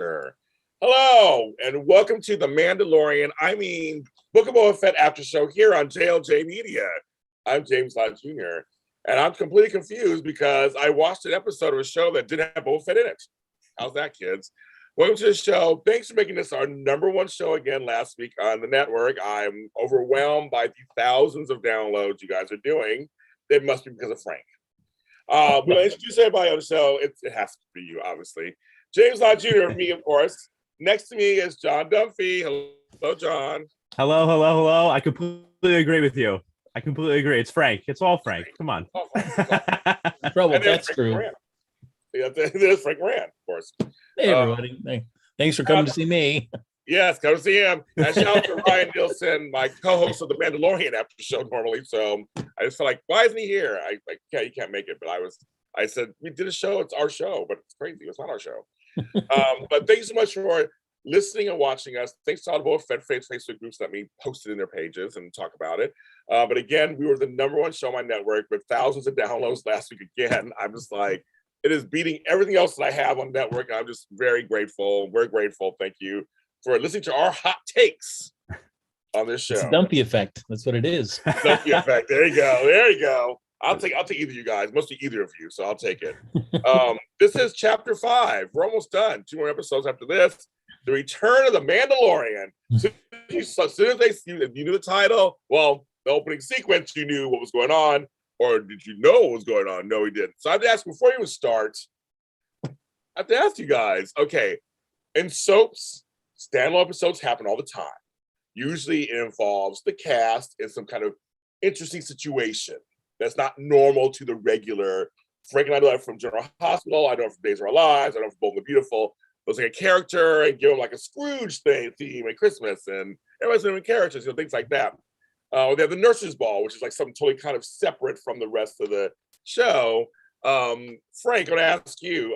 Sure. Hello, and welcome to the Mandalorian, Book of Boba Fett after show here on JLJ Media. I'm James Lott Jr., and I'm completely confused because I watched an episode of a show that didn't have Boba Fett in it. How's that, kids? Welcome to the show. Thanks for making this our number one show again last week on the network. I'm overwhelmed by the thousands of downloads you guys are doing. It must be because of Frank. We'll introduce everybody on the show. It has to be you, obviously. James Lott Jr., me, of course. Next to me is John Dunphy. Hello, John. Hello. I completely agree with you. I completely agree. It's Frank. It's all Frank. Come on. Trouble. That's true. Yeah, there's Frank Moran, of course. Hey, everybody. Thanks for coming to see me. Yes, come to see him. And shout out to Ryan Nielsen, my co-host of the Mandalorian after show normally. So I just felt like, why isn't he here? He can't make it. But I said, we did a show. It's our show, but it's crazy. It's not our show. But thank you so much for listening and watching us. Thanks to all the Boba Fett Facebook groups that we posted in their pages and talk about it. But again, we were the number one show on my network with thousands of downloads last week again. I'm just like, it is beating everything else that I have on network. I'm just very grateful. We're grateful. Thank you for listening to our hot takes on this show. It's a Dunphy effect. That's what it is. Dunphy effect. There you go. I'll take either of you guys, mostly either of you, so I'll take it. This is chapter 5. We're almost done. 2 more episodes after this. The Return of the Mandalorian. As soon as you knew the title, well, the opening sequence, you knew what was going on. Or did you know what was going on? No, he didn't. So I have to ask, before you even start, I have to ask you guys, okay, in soaps, standalone episodes happen all the time. Usually it involves the cast in some kind of interesting situation that's not normal to the regular. Frank and I know that from General Hospital. I know it from Days of Our Lives. I know it from Bold and the Beautiful. There's like a character and give them like a Scrooge theme at Christmas, and everybody's doing characters, things like that. They have the Nurses Ball, which is like something totally kind of separate from the rest of the show. Frank, I'm going to ask you,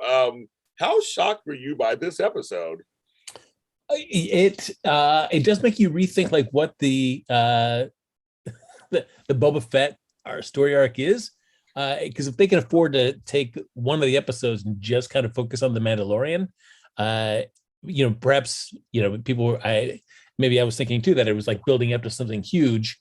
how shocked were you by this episode? It does make you rethink like what the Boba Fett our story arc is, because if they can afford to take one of the episodes and just kind of focus on the Mandalorian, perhaps people maybe I was thinking too that it was like building up to something huge.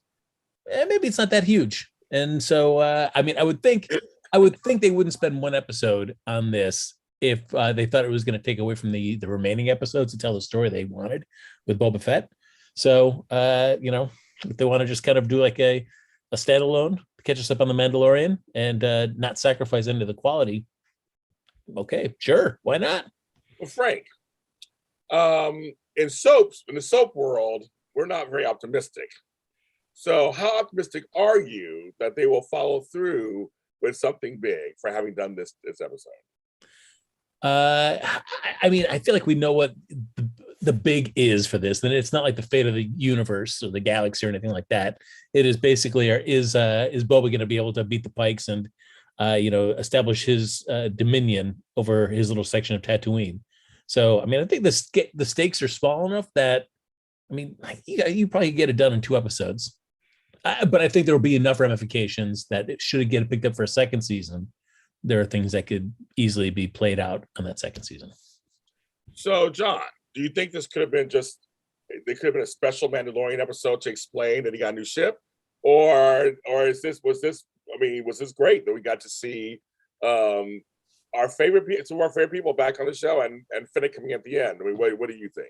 Maybe it's not that huge, and so I would think they wouldn't spend one episode on this if they thought it was going to take away from the remaining episodes to tell the story they wanted with Boba Fett. So if they want to just kind of do like a standalone, catch us up on the Mandalorian and not sacrifice any of the quality, okay, sure, why not? Well, Frank, in the soap world, we're not very optimistic. So how optimistic are you that they will follow through with something big for having done this episode? I feel like we know what the big is for this. Then it's not like the fate of the universe or the galaxy or anything like that. It is basically, is Boba going to be able to beat the Pikes and establish his dominion over his little section of Tatooine? So I think the stakes are small enough that you probably get it done in 2 episodes. But I think there will be enough ramifications that it should get picked up for a second season. There are things that could easily be played out on that second season. So, John, do you think this could have been a special Mandalorian episode to explain that he got a new ship? Or was this great that we got to see some of our favorite people back on the show and Fennec coming at the end? What do you think?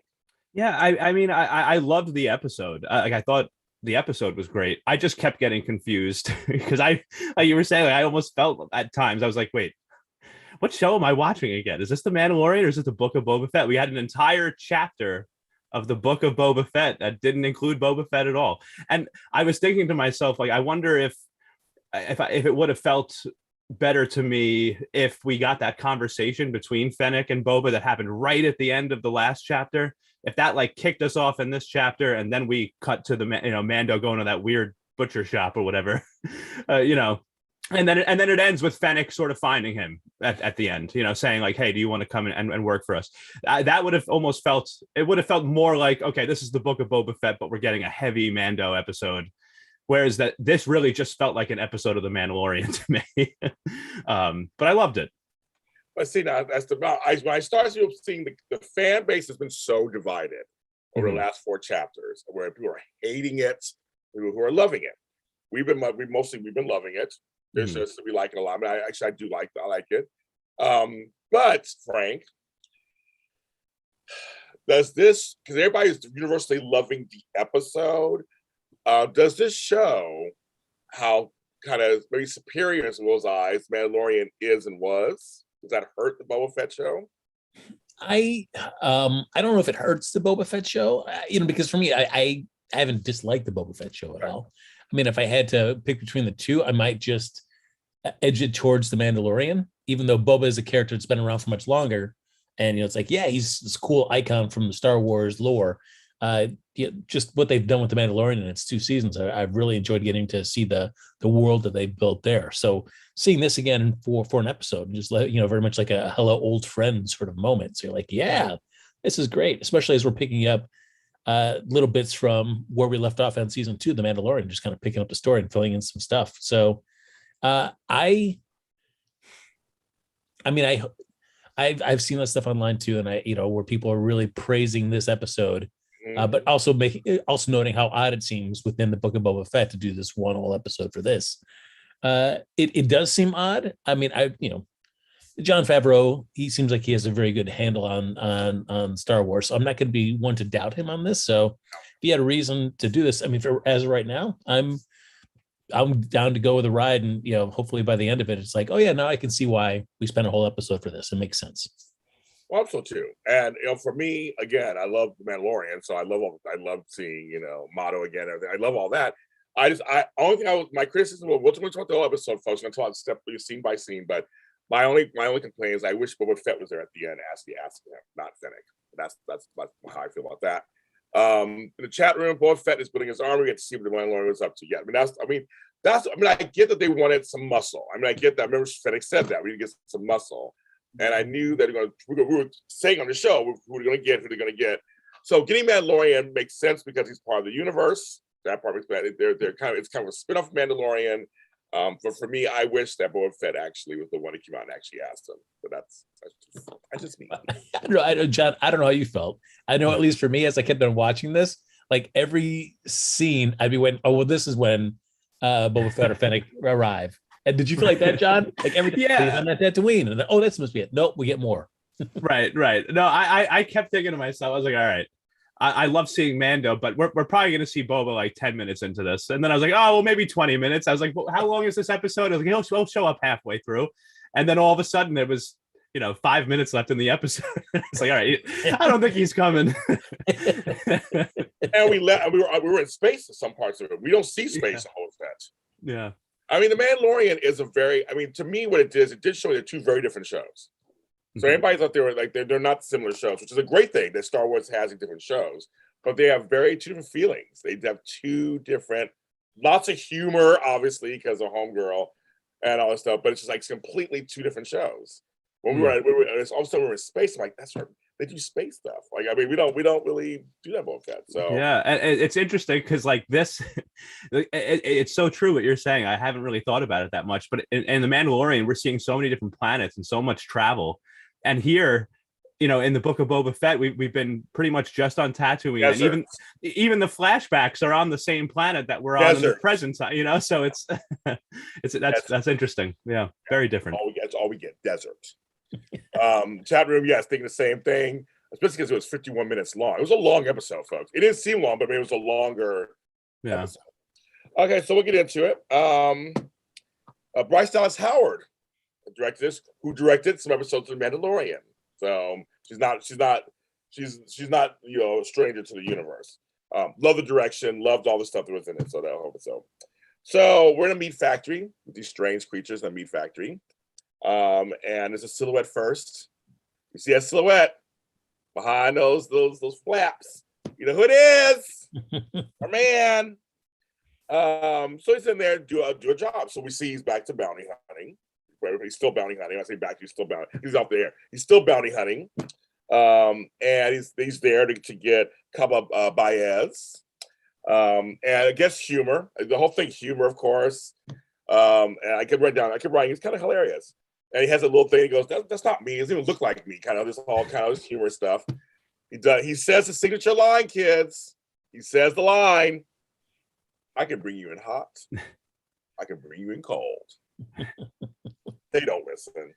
Yeah, I loved the episode. I thought the episode was great. I just kept getting confused because you were saying, I almost felt at times, I was like, wait, what show am I watching again? Is this the Mandalorian or is it the Book of Boba Fett? We had an entire chapter of the Book of Boba Fett that didn't include Boba Fett at all. And I was thinking to myself, like, I wonder if it would have felt better to me if we got that conversation between Fennec and Boba that happened right at the end of the last chapter. If that like kicked us off in this chapter and then we cut to the Mando going to that weird butcher shop or whatever, and then it ends with Fennec sort of finding him at the end, saying like, hey, do you want to come and work for us? That would have felt more like, okay, this is the Book of Boba Fett, but we're getting a heavy Mando episode. Whereas this really just felt like an episode of The Mandalorian to me. But I loved it. But see, now that's when I started seeing the fan base has been so divided over the last 4 chapters, where people are hating it, people who are loving it. We've been loving it. There's just we like it a lot. But I do like it. But Frank, does this, because everybody's universally loving the episode, does this show how kind of maybe superior in Will's eyes Mandalorian is and was? Does that hurt the Boba Fett show? I don't know if it hurts the Boba Fett show, because for me, I haven't disliked the Boba Fett show at all. I mean, if I had to pick between the two, I might just edge it towards the Mandalorian, even though Boba is a character that's been around for much longer. And, it's like, yeah, he's this cool icon from the Star Wars lore. Just what they've done with the Mandalorian in its 2 seasons, I've really enjoyed getting to see the world that they built there. So seeing this again for an episode, just very much like a hello old friend sort of moment. So you're like, yeah, this is great, especially as we're picking up little bits from where we left off on season 2, the Mandalorian, just kind of picking up the story and filling in some stuff. So I've seen that stuff online too, and where people are really praising this episode. But also noting how odd it seems within the Book of Boba Fett to do this one whole episode for this. It does seem odd. I mean, Jon Favreau, he seems like he has a very good handle on Star Wars. So I'm not going to be one to doubt him on this. So if he had a reason to do this, I mean, as of right now, I'm down to go with the ride, and hopefully by the end of it, it's like, oh yeah, now I can see why we spent a whole episode for this. It makes sense. Also too, and for me, again, I love the Mandalorian, so I love seeing Motto again. Everything. I love all that. My criticism of we'll talk about the whole episode, folks. I'm going to talk scene by scene, but my only complaint is I wish Boba Fett was there at the end, asking him, not Fennec. That's how I feel about that. In the chat room, Boba Fett is building his army. We get to see what the Mandalorian was up to yet. I get that they wanted some muscle. I get that. I remember Fennec said that we need to get some muscle. And I knew that we were saying on the show who we're going to get, who they're going to get. So getting Mandalorian makes sense because he's part of the universe. That part makes sense. It's kind of a spin-off of Mandalorian. But for me, I wish that Boba Fett actually was the one who came out and actually asked him. But that's just me. John, I don't know how you felt. I know at least for me, as I kept on watching this, like every scene, I'd be waiting. Oh, well, this is when Boba Fett or Fennec arrive. And did you feel like that, John? Like everything on that Tatooine, and then, this must be it. Nope, we get more. Right. No, I kept thinking to myself, I was like, all right, I love seeing Mando, but we're probably going to see Boba like 10 minutes into this. And then I was like, oh, well, maybe 20 minutes. I was like, well, how long is this episode? I was like, he'll show up halfway through. And then all of a sudden there was, 5 minutes left in the episode. It's like, all right, I don't think he's coming. And we were in space in some parts of it. We don't see space a whole set. Yeah. The Mandalorian is to me, what it did show you 2 very different shows. So everybody thought they were like, they're not similar shows, which is a great thing that Star Wars has in different shows, but they have 2 different feelings. They have 2 different, lots of humor, obviously, because of Homegirl and all this stuff, but it's just like completely 2 different shows. When all of a sudden we were in space, I'm like, that's right. They do space stuff. We don't really do that about that. So yeah, and it's interesting because like this, it's so true what you're saying. I haven't really thought about it that much, but in the Mandalorian, we're seeing so many different planets and so much travel. And here, in the Book of Boba Fett, we've been pretty much just on Tatooine, yes, and even the flashbacks are on the same planet that we're on in the present. So it's that's interesting. Yeah, very different. That's all we get. Desert. Chat room, yes, thinking the same thing, especially because it was 51 minutes long. It was a long episode, folks. It didn't seem long, but it was a longer episode. Okay, so we'll get into it. Bryce Dallas Howard who directed some episodes of The Mandalorian. So she's not a stranger to the universe. Love the direction, loved all the stuff that was in it. So that whole episode. So we're in a meat factory with these strange creatures in a meat factory. And there's a silhouette first. You see a silhouette behind those flaps. You know who it is? Our man. So he's in there do a job. So we see he's back to bounty hunting. He's still bounty hunting. I say back, he's still bounty. He's out there. He's still bounty hunting. And he's there to get Cabo Baez. And I guess humor. The whole thing, humor, of course. And I kept writing. It's kind of hilarious. And he has a little thing. He goes, "That's not me. It doesn't even look like me." Kind of this all kind of this humor stuff. He says the signature line, kids. He says the line, "I can bring you in hot. I can bring you in cold." They don't listen.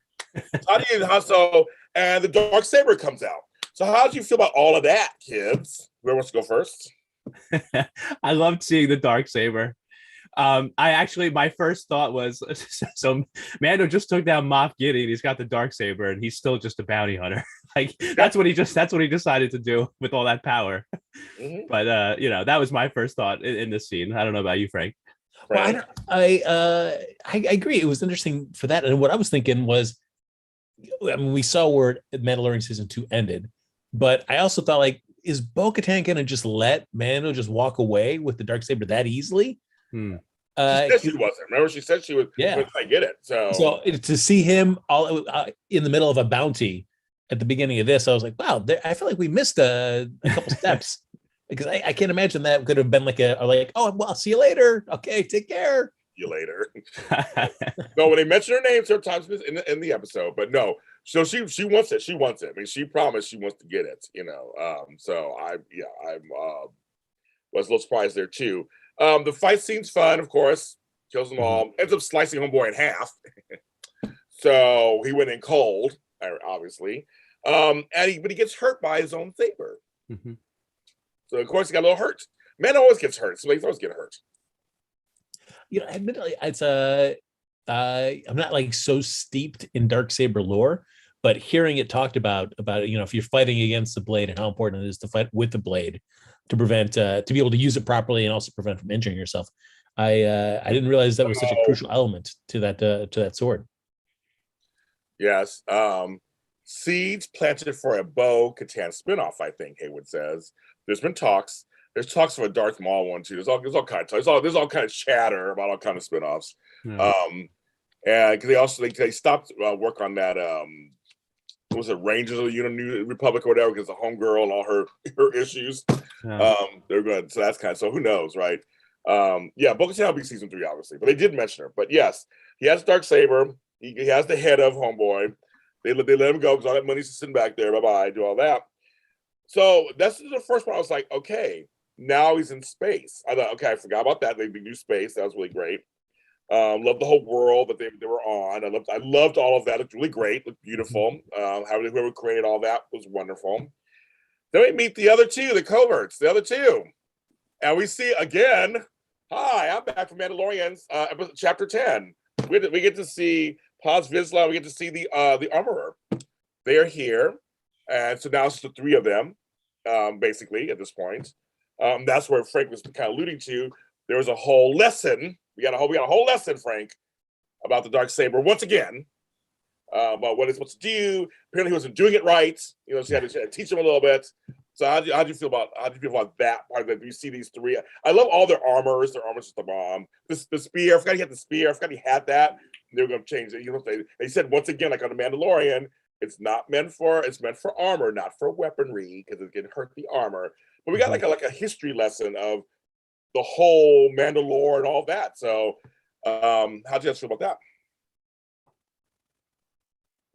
So and the Darksaber comes out. So how did you feel about all of that, kids? Whoever wants to go first? I loved seeing the Darksaber. My first thought was, so Mando just took down Moff Gideon. He's got the Darksaber, and he's still just a bounty hunter. Like that's what he decided to do with all that power. Mm-hmm. But that was my first thought in this scene. I don't know about you, Frank. Well, I agree. It was interesting for that. And what I was thinking was, I mean, we saw where Mandalorian season 2 ended, but I also thought, like, is Bo-Katan gonna just let Mando just walk away with the Darksaber that easily? She said she wasn't. Remember, she said she was. Yeah, I get it. So to see him all in the middle of a bounty at the beginning of this, I was like, wow, I feel like we missed a couple steps, because I can't imagine that could have been like oh, well, I'll see you later. Okay, take care. See you later. No, when they mention her name sometimes in the episode, but no. So she wants it. She wants it. I mean, she promised she wants to get it. So I was a little surprised there too. The fight scene's fun, of course. Kills them all. Ends up slicing homeboy in half. So he went in cold, obviously. But he gets hurt by his own saber. Mm-hmm. So of course he got a little hurt. Man always gets hurt, so they always get hurt. Admittedly, it's I'm not like so steeped in Darksaber lore, but hearing it talked about if you're fighting against the blade and how important it is to fight with the blade to prevent to be able to use it properly and also prevent from injuring yourself. I didn't realize that was such a crucial element to that sword. Yes. Seeds planted for a Bo-Katan spinoff, I think Haywood says. There's been talks. There's talks for a Darth Maul one too. There's all kind of talks. There's all kind of chatter about all kind of spinoffs. And because they stopped work on that. What was it, Rangers of the New Republic or whatever, because the homegirl and all her issues. They're good. So that's kind of, so who knows, right? Bo-Katan will be season 3, obviously, but they did mention her. But yes, he has Darksaber. He has the head of homeboy. They let him go because all that money's just sitting back there. Bye-bye, do all that. So that's the first one. I was like, okay, now he's in space. I thought, okay, I forgot about that. They do space. That was really great. Loved the whole world that they were on. I loved all of that. It looked really great. Looked beautiful. Whoever created all that was wonderful. Then we meet the other two, the coverts, the other two. And we see again, hi, I'm back from Mandalorian's chapter 10. We get to see Paz Vizsla. We get to see the Armorer. They are here. And so now it's the 3 of them, basically, at this point. That's where Frank was kind of alluding to. There was a whole lesson. We got a whole lesson, Frank, about the Darksaber once again, about what it's supposed to do. Apparently, he wasn't doing it right. She had to teach him a little bit. So how do you feel about that part? That you see these 3. I love all their armors. Their armor's just the bomb. The spear. I forgot he had the spear. I forgot he had that. They were going to change it. They said once again, like on the Mandalorian, it's meant for armor, not for weaponry, because it can hurt the armor. But we got like a history lesson of the whole Mandalore and all that. So how do you guys feel about that?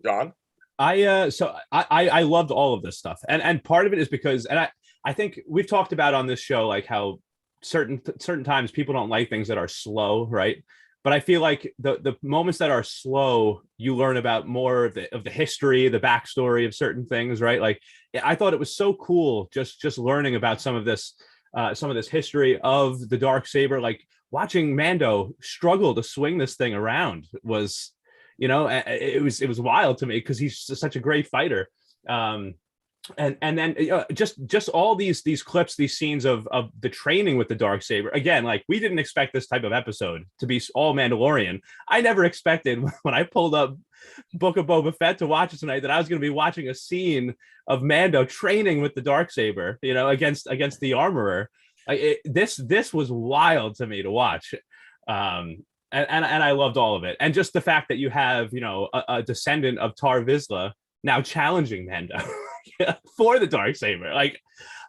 John? I loved all of this stuff. And part of it is because, and I think we've talked about on this show, like how certain times people don't like things that are slow, right? But I feel like the moments that are slow, you learn about more of the history, the backstory of certain things, right? Like I thought it was so cool just learning about some of this history of the Darksaber. Like watching Mando struggle to swing this thing around was, it was wild to me because he's such a great fighter. And then just all these clips, these scenes of the training with the Darksaber. Again, like we didn't expect this type of episode to be all Mandalorian. I never expected when I pulled up Book of Boba Fett to watch it tonight that I was going to be watching a scene of Mando training with the Darksaber, against the Armorer. This was wild to me to watch. And I loved all of it. And just the fact that you have, a descendant of Tar Vizsla now challenging Mando for the Darksaber. Like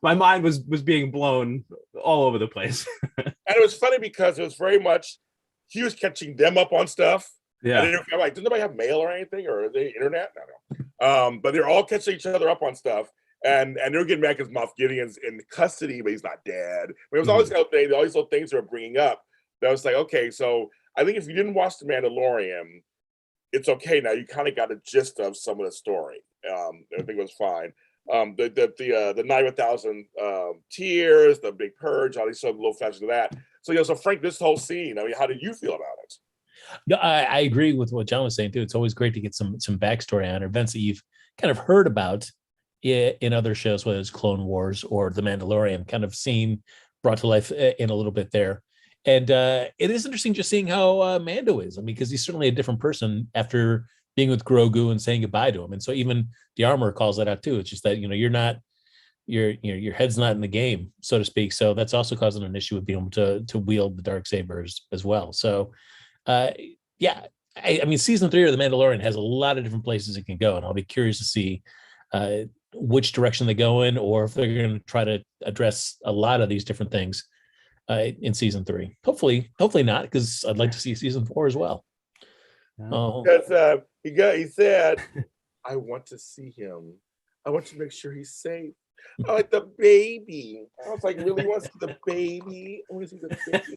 my mind was being blown all over the place. And it was funny because it was very much he was catching them up on stuff Yeah. And I'm like, does nobody have mail or anything, or are they internet? No. But they're all catching each other up on stuff, and they're getting mad because Moff Gideon's in custody, but he's not dead. But it was always all these little things they were bringing up. That was like, okay, so I think if you didn't watch The Mandalorian, it's okay now. You kind of got a gist of some of the story. I think it was fine. The 9,000 tears, the big purge, all these sort of little flashes of that. So so Frank, this whole scene. I mean, how did you feel about it? No, I agree with what John was saying too. It's always great to get some backstory on events that you've kind of heard about in other shows, whether it's Clone Wars or The Mandalorian, kind of seen brought to life in a little bit there. And it is interesting just seeing how Mando is. I mean, because he's certainly a different person after being with Grogu and saying goodbye to him. And so even the armor calls that out too. It's just that, you're not, your head's not in the game, so to speak. So that's also causing an issue with being able to wield the darksabers as well. So yeah, I mean, season 3 of The Mandalorian has a lot of different places it can go, and I'll be curious to see which direction they go in, or if they're going to try to address a lot of these different things in season 3. Hopefully not, because I'd like to see season 4 as well. Because he said, "I want to see him. I want to make sure he's safe. I like the baby." I was like, "Really? You want to see the baby? I want to see the baby."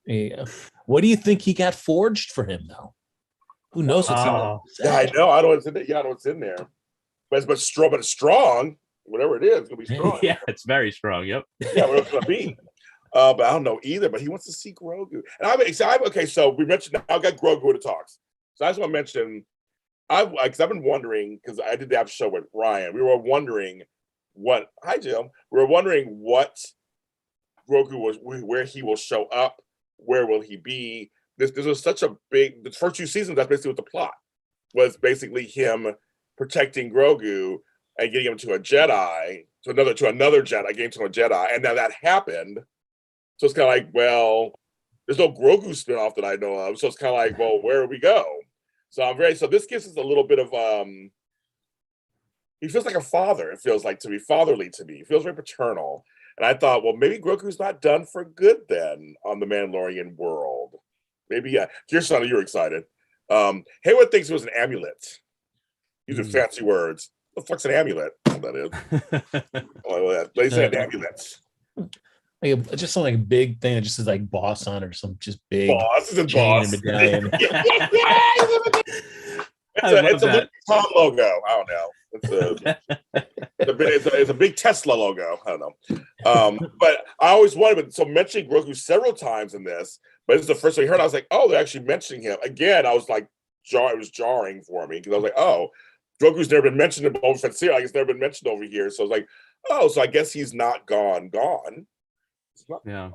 Yeah. What do you think he got forged for him, though? Who knows what's in there? Yeah, I know. I don't know what's in there. Yeah, I know what's in there. But it's strong. Whatever it is, it's gonna be strong. Yeah, it's very strong. Yep. Yeah, what it's gonna be. But I don't know either. But he wants to see Grogu. And okay. So we mentioned I got Grogu to talks. So I just want to mention, because I've been wondering, because I did the after show with Ryan. We were wondering what. Hi, Jim. We were wondering what Grogu was, where he will show up. Where will he be? This was such a big. The first 2 seasons, that's basically what the plot was. Basically, him protecting Grogu and getting him to a Jedi, to another Jedi, getting to a Jedi, and now that happened. So it's kind of like, well, there's no Grogu spinoff that I know of. So it's kind of like, well, where do we go? So so this gives us a little bit of he feels like a father. It feels like to be fatherly to me. He feels very paternal. And I thought, well, maybe Grogu's not done for good then on the Mandalorian world. Maybe, yeah. Kirsten, you're excited. Haywood thinks it was an amulet. These are fancy words. What the fuck's an amulet? What that is. They said amulets. Like just something like a big thing that just is like boss on it, or some just big boss. It's a chain boss. and medallion. It's a Tom logo. I don't know. It's a big Tesla logo. I don't know. But I always wanted, so mentioning Grogu several times in this, but this is the first time I heard. I was like, oh, they're actually mentioning him again. I was like, it was jarring for me because I was like, oh, Grogu's never been mentioned in Boba Fett series. Like, it's never been mentioned over here. So I was like, oh, so I guess he's not gone. Yeah.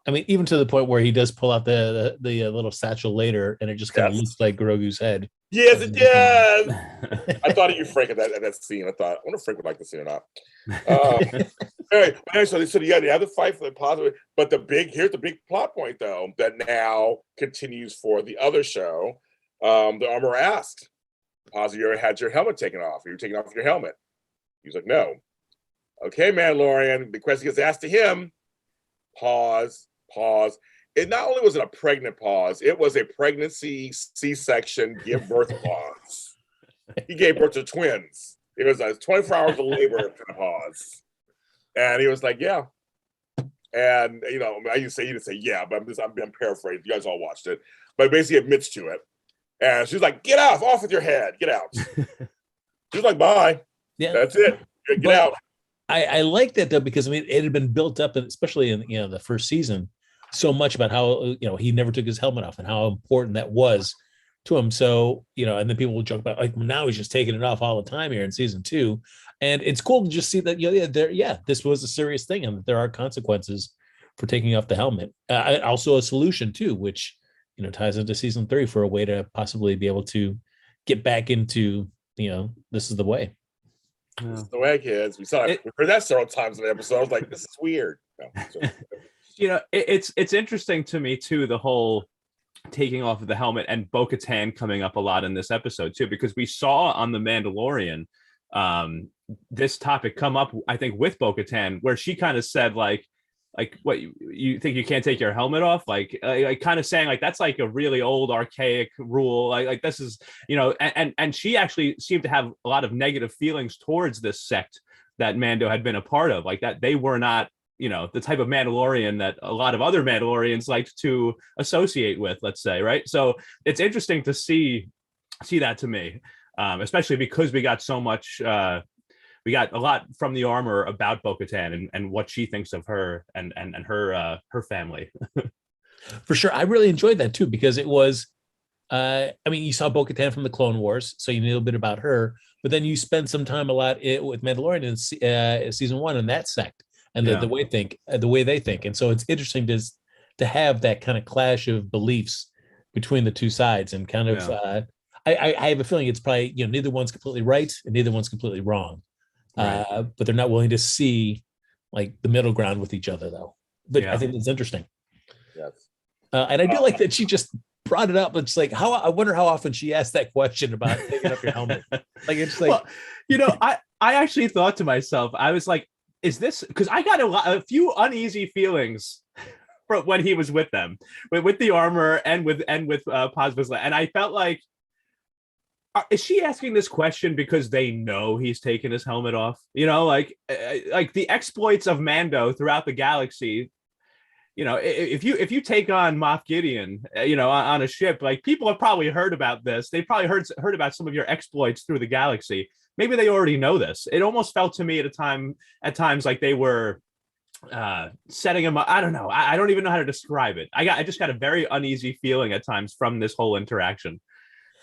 I mean, even to the point where he does pull out the little satchel later, and it just kind of looks like Grogu's head. Yes, it does. I thought of you, Frank, at that scene. I thought, I wonder if Frank would like the scene or not. Anyway, so you got the other fight for the positive, but here's the big plot point though that now continues for the other show. The armor asked, "Paz, you ever had your helmet taken off? Are you taking off your helmet?" He's like, "No." Okay, Mandalorian. The question gets asked to him. Pause. It not only was it a pregnant pause, it was a pregnancy C-section give birth pause. He gave birth to twins. It was 24 hours of labor kind of pause. And he was like, yeah. And I used to say yeah, but I'm paraphrasing. You guys all watched it. But basically admits to it. And she's like, get off with your head. Get out. She's like, bye. Yeah. That's it. Get out. I like that though, because I mean it had been built up, especially in the first season, so much about how he never took his helmet off and how important that was to him. So and then people will joke about like, well, now he's just taking it off all the time here in season 2, and it's cool to just see that this was a serious thing and that there are consequences for taking off the helmet. Also a solution too, which ties into season 3 for a way to possibly be able to get back into this is the way. This is the way, kids. We heard that several times in the episode. I was like, this is weird. It's interesting to me too, the whole taking off of the helmet, and Bo-Katan coming up a lot in this episode too, because we saw on the Mandalorian this topic come up, I think, with Bo-Katan, where she kind of said like, like what you think you can't take your helmet off, like kind of saying like that's like a really old archaic rule, like this is, you know, and she actually seemed to have a lot of negative feelings towards this sect that Mando had been a part of, like that they were not, you know, the type of Mandalorian that a lot of other Mandalorians liked to associate with, let's say, right? So it's interesting to see that to me, especially because we got so much we got a lot from the armor about Bo-Katan and what she thinks of her and her family. For sure. I really enjoyed that too, because it was, I mean, you saw Bo-Katan from the Clone Wars, so you knew a bit about her, but then you spend some time a lot with Mandalorian in season 1 in that sect and the way they think. And so it's interesting to have that kind of clash of beliefs between the two sides and kind of, I have a feeling it's probably, you know, neither one's completely right and neither one's completely wrong. Right. But they're not willing to see like the middle ground with each other, though. But I think it's interesting. Yes. And I do like that she just brought it up. It's like, I wonder how often she asked that question about taking off your helmet. Like, it's like, well, you know, I actually thought to myself, I was like, is this, because I got a few uneasy feelings from when he was with them, with the armor and with Paz Vizsla, and I felt like, is she asking this question because they know he's taken his helmet off? You know, like the exploits of Mando throughout the galaxy. You know, if you take on Moff Gideon, you know, on a ship, like people have probably heard about this. They probably heard about some of your exploits through the galaxy. Maybe they already know this. It almost felt to me at times like they were setting him up. I don't know. I don't even know how to describe it. I just got a very uneasy feeling at times from this whole interaction.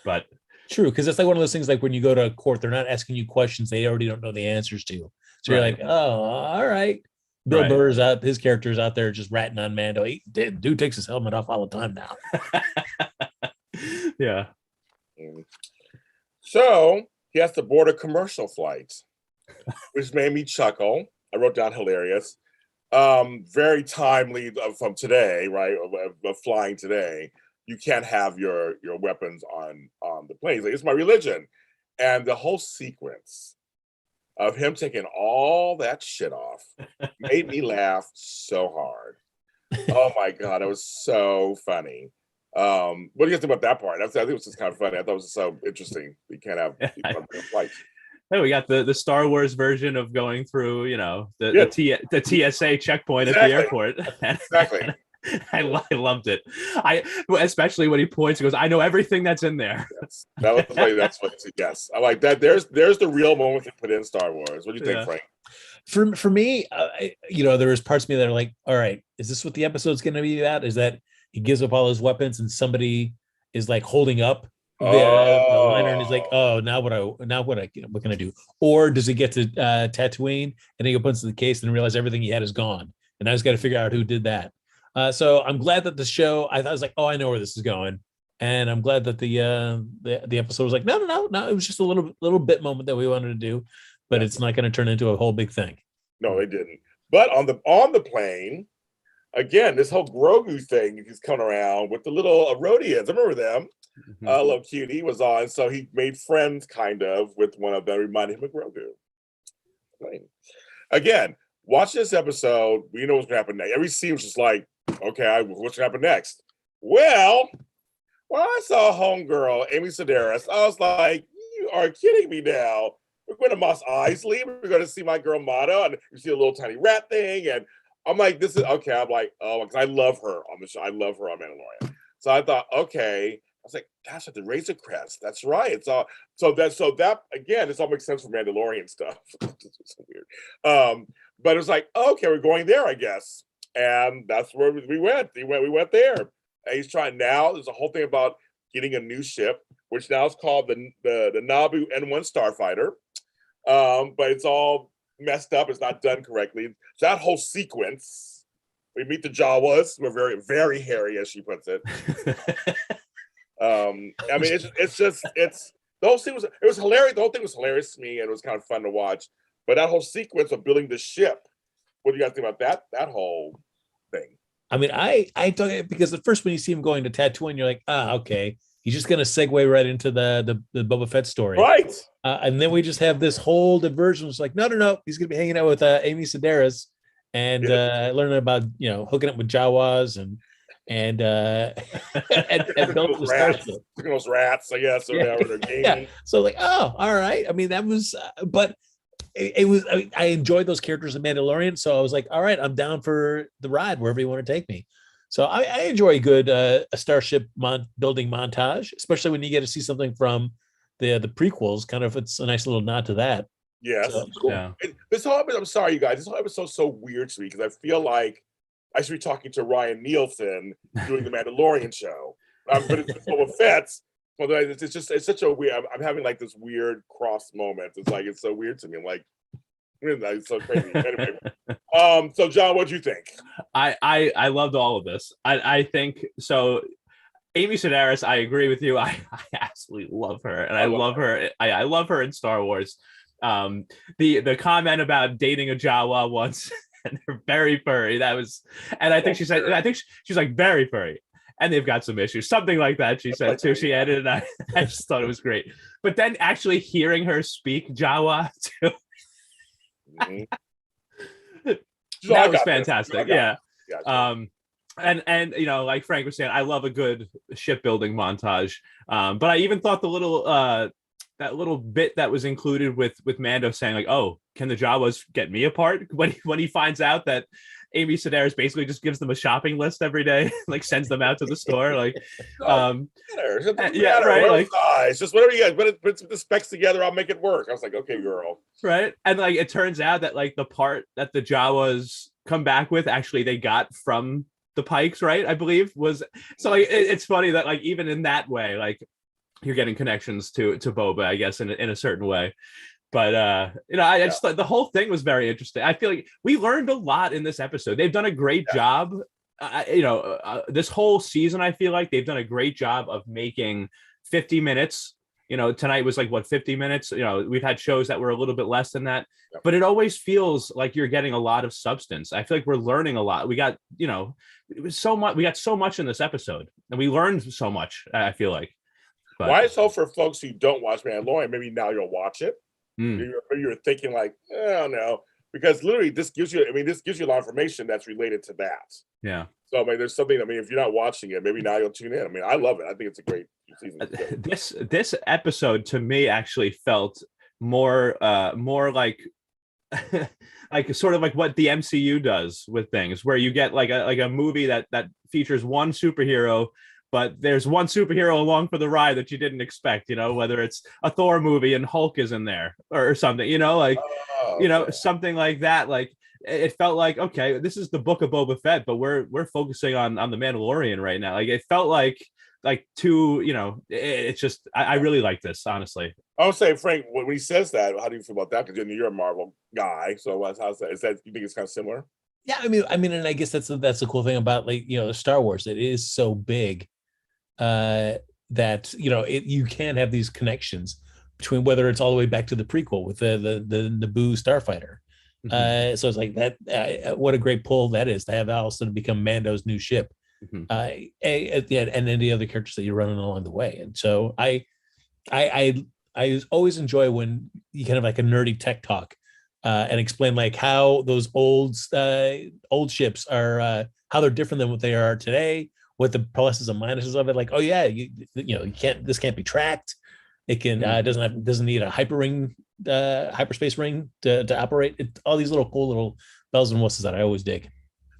But true, because it's like one of those things like when you go to court, they're not asking you questions they already don't know the answers to. So you're like, oh, all right. Bill Burr's out, his character's out there just ratting on Mando. Dude takes his helmet off all the time now. Yeah. So he has to board a commercial flight, which made me chuckle. I wrote down hilarious. Very timely from today, right? Of flying today. You can't have your weapons on the plane. Like, it's my religion. And the whole sequence of him taking all that shit off made me laugh so hard. Oh my God, it was so funny. What do you guys think about that part? I think it was just kind of funny. I thought it was so interesting. You can't have flights. Hey, we got the Star Wars version of going through, you know, the TSA checkpoint at the airport. Exactly. I loved it. Especially when he points and goes, "I know everything that's in there." Yes. That was like, that's what. Yes, I like that. There's the real moment they put in Star Wars. What do you think, Frank? For me, you know, there was parts of me that are like, all right, is this what the episode's going to be about? Is that he gives up all his weapons and somebody is like holding up the liner and he's like, oh, what can I do? Or does he get to Tatooine and he opens the case and realize everything he had is gone, and now he's got to figure out who did that. So I'm glad that the show, I was like, oh, I know where this is going. And I'm glad that the episode was like, no, it was just a little bit moment that we wanted to do, but it's not going to turn into a whole big thing. No, it didn't. But on the plane, again, this whole Grogu thing is coming around with the little Rodians. I remember them. Little cutie was on, so he made friends kind of with one of them, reminded him of Grogu. Again, watch this episode. We know what's going to happen next. Every scene was just like, okay, what's going to happen next? Well, when I saw homegirl, Amy Sedaris, I was like, you are kidding me now. We're going to Mos Eisley. We're going to see my girl Mata, and you see a little tiny rat thing. And I'm like, this is okay. I'm like, oh, because I love her on the show. I love her on Mandalorian. So I thought, okay. I was like, gosh, at the Razor Crest. That's right. It's all so that again, this all makes sense for Mandalorian stuff. It's so weird. But it was like, okay, we're going there, I guess. And that's where we went. We went there. And he's trying now. There's a whole thing about getting a new ship, which now is called the Naboo N1 Starfighter. But it's all messed up. It's not done correctly. So that whole sequence, we meet the Jawas. We're very, very hairy, as she puts it. I mean, it's those things. It was hilarious. The whole thing was hilarious to me, and it was kind of fun to watch. But that whole sequence of building the ship, what do you guys think about that whole thing? I mean, I thought, because at first when you see him going to Tatooine, you're like, okay, he's just going to segue right into the Boba Fett story, right? And then we just have this whole diversion. It's like, no, he's going to be hanging out with Amy Sedaris, and Yeah. learning about hooking up with Jawas and and building the starship. Those rats, I guess, or Yeah, whatever. They're gaming. So like, oh, all right. I mean, that was, but it was. I enjoyed those characters in Mandalorian, so I was like, all right, I'm down for the ride wherever you want to take me. So I enjoy a good a starship building montage, especially when you get to see something from the prequels. Kind of, it's a nice little nod to that. Yes. So, cool. Yeah. This whole episode, I'm sorry, you guys. This whole episode's so weird to me because I feel like I should be talking to Ryan Nielsen doing the Mandalorian show. But it's Boba Fett's. Well, it's such a weird. I'm having like this weird cross moment. It's like it's so weird to me. I'm like, it's so crazy. Anyway, so John, what'd you think? I loved all of this. I think so. Amy Sedaris, I agree with you. I absolutely love her, and I love her. I love her in Star Wars. The comment about dating a Jawa once and they're very furry. That was, and I think she said, I think she's like very furry, and they've got some issues, something like that. She said too. She added, and I just thought it was great. But then actually hearing her speak Jawa too, that was fantastic. Yeah. And like Frank was saying, I love a good shipbuilding montage. But I even thought the little that little bit that was included with Mando saying like, "Oh, can the Jawas get me a part?" When he finds out that Amy Sedaris basically just gives them a shopping list every day, like sends them out to the store, like, yeah, right, like, it's just whatever you guys put the specs together, I'll make it work. I was like, okay, girl, right, and like it turns out that like the part that the Jawas come back with, actually they got from the Pikes, right? I believe was so like it's funny that like even in that way, like you're getting connections to Boba, I guess, in a certain way. But I just thought the whole thing was very interesting. I feel like we learned a lot in this episode. They've done a great job. This whole season, I feel like they've done a great job of making 50 minutes. Tonight was like 50 minutes. We've had shows that were a little bit less than that, but it always feels like you're getting a lot of substance. I feel like we're learning a lot. We got, it was so much. We got so much in this episode, and we learned so much. I feel like. But why it's so for folks who don't watch Mandalorian, maybe now you'll watch it. You're thinking like, oh no, because literally this gives you a lot of information that's related to that. Yeah. So there's something. If you're not watching it, maybe now you'll tune in. I love it. I think it's a great season. This episode to me actually felt more like like sort of like what the MCU does with things, where you get like a movie that features one superhero, but there's one superhero along for the ride that you didn't expect, whether it's a Thor movie and Hulk is in there or something, something like that. Like it felt like, okay, this is the book of Boba Fett, but we're focusing on the Mandalorian right now. Like it felt like two, it's just, I really like this, honestly. I would say, Frank, when he says that, how do you feel about that? Because you're a Marvel guy. So how's that? Is that, you think it's kind of similar? Yeah, I mean, and I guess that's the cool thing about the Star Wars. It is so big that you can have these connections between, whether it's all the way back to the prequel with the Naboo starfighter. So it's like that. What a great pull that is to have Allison become Mando's new ship. And then the other characters that you're running along the way. And so I always enjoy when you kind of like a nerdy tech talk and explain like how those old ships are, how they're different than what they are today, what the pluses and minuses of it. Like, oh yeah, you can't, this can't be tracked. It can doesn't need a hyperspace ring to operate. All these little cool bells and whistles that I always dig.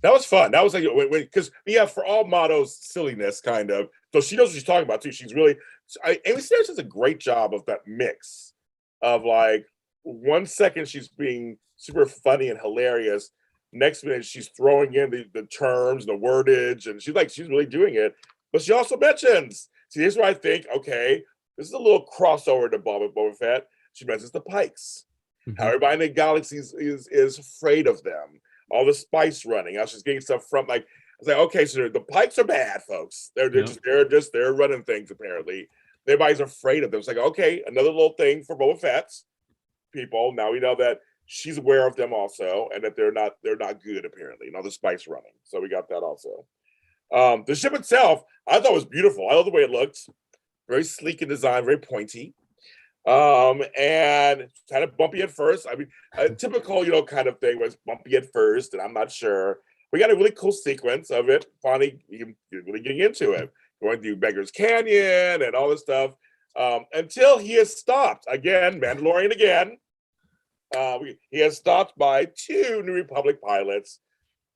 That was fun. That was like, because for all Motto's silliness, kind of. So she knows what she's talking about too. She's really, Amy Sedaris does a great job of that mix of like 1 second she's being super funny and hilarious. Next minute she's throwing in the terms, the wordage, and she's really doing it. But she also mentions, see, here's where I think, okay, this is a little crossover to Boba Fett. She mentions the Pikes. How everybody in the galaxy is afraid of them. All the spice running. I was just getting stuff from I was like, okay, so the Pikes are bad, folks. They're running things apparently. Everybody's afraid of them. It's like, okay, another little thing for Boba Fett's people. Now we know that she's aware of them also, and that they're not good apparently. The spice running. So we got that also. The ship itself, I thought was beautiful. I love the way it looked. Very sleek in design, very pointy. And kind of bumpy at first. I mean, a typical, kind of thing was bumpy at first, and I'm not sure. We got a really cool sequence of it. Finally, you really getting into it, going through Beggar's Canyon and all this stuff, until he is stopped again. Mandalorian again. He is stopped by 2 New Republic pilots.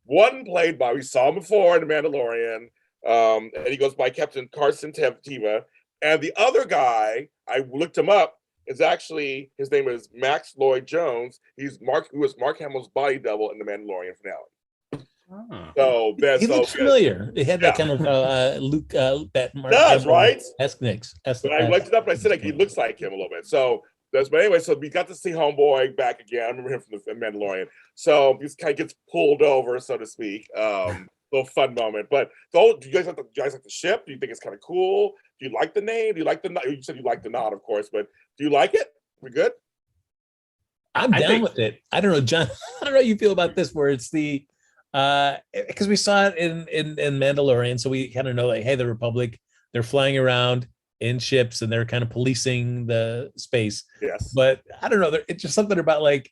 One played by, we saw him before in The Mandalorian, and he goes by Captain Carson Teva. And the other guy, I looked him up, is actually, his name is Max Lloyd Jones. Who was Mark Hamill's body double in The Mandalorian finale. Oh. So he looks familiar. It had that kind of Luke that Mark does, right? Ethnics. But I looked it up and I said like, he looks like him a little bit. So but anyway, so we got to see Homeboy back again. I remember him from the Mandalorian. So he kind of gets pulled over, so to speak. Little fun moment. But do you guys like the ship? Do you think it's kind of cool? Do you like the name? Do you like the nod? You said you like the nod, of course, but do you like it? We good? I'm down with it. I don't know, John. I don't know how you feel about this, where it's the because we saw it in Mandalorian, so we kind of know like, hey, the Republic, they're flying around in ships and they're kind of policing the space. Yes. But I don't know. It's just something about like